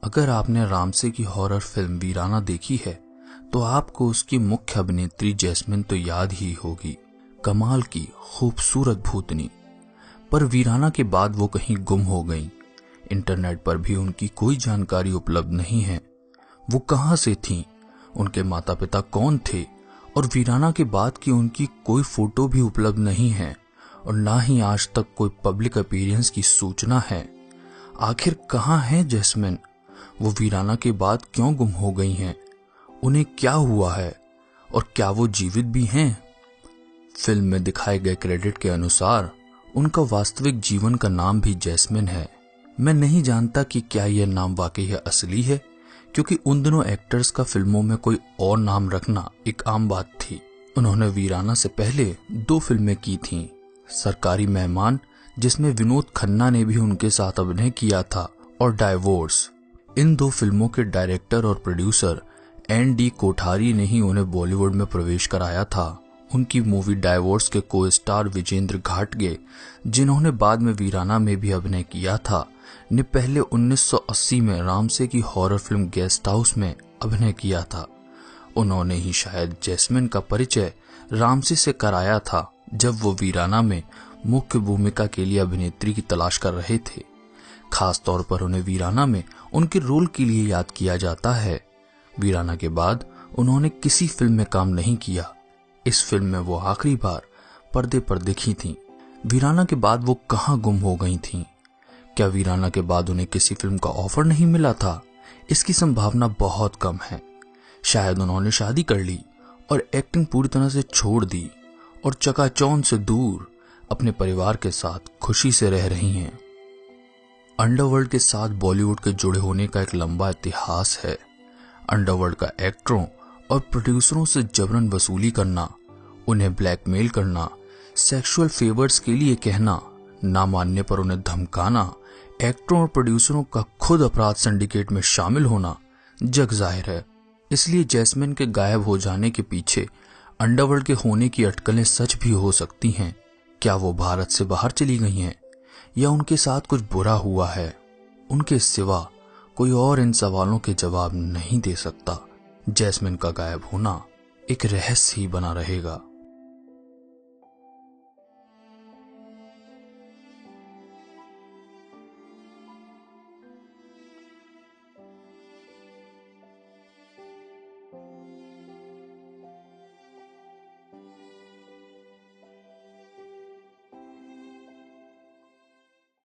अगर आपने रामसे की हॉरर फिल्म वीराना देखी है तो आपको उसकी मुख्य अभिनेत्री जैस्मिन तो याद ही होगी। कमाल की खूबसूरत भूतनी। पर वीराना के बाद वो कहीं गुम हो गईं। इंटरनेट पर भी उनकी कोई जानकारी उपलब्ध नहीं है। वो कहां से थीं, उनके माता पिता कौन थे, और वीराना के बाद की उनकी कोई फोटो भी उपलब्ध नहीं है और ना ही आज तक कोई पब्लिक अपीयरेंस की सूचना है। आखिर कहां है जैस्मिन? वो वीराना के बाद क्यों गुम हो गई हैं? उन्हें क्या हुआ है और क्या वो जीवित भी हैं? फिल्म में दिखाए गए क्रेडिट के अनुसार उनका वास्तविक जीवन का नाम भी जैस्मिन है। मैं नहीं जानता कि क्या यह नाम वाकई असली है, क्योंकि उन दोनों एक्टर्स का फिल्मों में कोई और नाम रखना एक आम बात थी। उन्होंने वीराना से पहले 2 फिल्में की थीं, सरकारी मेहमान जिसमें विनोद खन्ना ने भी उनके साथ अभिनय किया था, और डाइवोर्स। इन 2 फिल्मों के डायरेक्टर और प्रोड्यूसर एन.डी. कोठारी ने ही उन्हें बॉलीवुड में प्रवेश कराया था। उनकी मूवी डाइवोर्स के को स्टार विजेंद्र घाटगे, जिन्होंने बाद में वीराना में भी अभिनय किया था, ने पहले 1980 में रामसे की हॉरर फिल्म गेस्ट हाउस में अभिनय किया था। उन्होंने ही शायद जैस्मिन का परिचय रामसे से कराया था जब वो वीराना में मुख्य भूमिका के लिए अभिनेत्री की तलाश कर रहे थे। खास तौर पर उन्हें वीराना में उनके रोल के लिए याद किया जाता है। वीराना के बाद उन्होंने किसी फिल्म में काम नहीं किया। इस फिल्म में वो आखिरी बार पर्दे पर दिखी थीं। वीराना के बाद वो कहां गुम हो गई थीं? क्या वीराना के बाद उन्हें किसी फिल्म का ऑफर नहीं मिला था? इसकी संभावना बहुत कम है। शायद उन्होंने शादी कर ली और एक्टिंग पूरी तरह से छोड़ दी और चकाचौंध से दूर अपने परिवार के साथ खुशी से रह रही हैं। अंडरवर्ल्ड के साथ बॉलीवुड के जुड़े होने का एक लंबा इतिहास है। अंडरवर्ल्ड का एक्टरों और प्रोड्यूसरों से जबरन वसूली करना, उन्हें ब्लैकमेल करना, सेक्सुअल फेवर्स के लिए कहना, ना मानने पर उन्हें धमकाना, एक्टरों और प्रोड्यूसरों का खुद अपराध सिंडिकेट में शामिल होना जग जाहिर है। इसलिए जैस्मिन के गायब हो जाने के पीछे अंडरवर्ल्ड के होने की अटकलें सच भी हो सकती हैं। क्या वो भारत से बाहर चली गई हैं या उनके साथ कुछ बुरा हुआ है? उनके सिवा कोई और इन सवालों के जवाब नहीं दे सकता। जैस्मिन का गायब होना एक रहस्य ही बना रहेगा।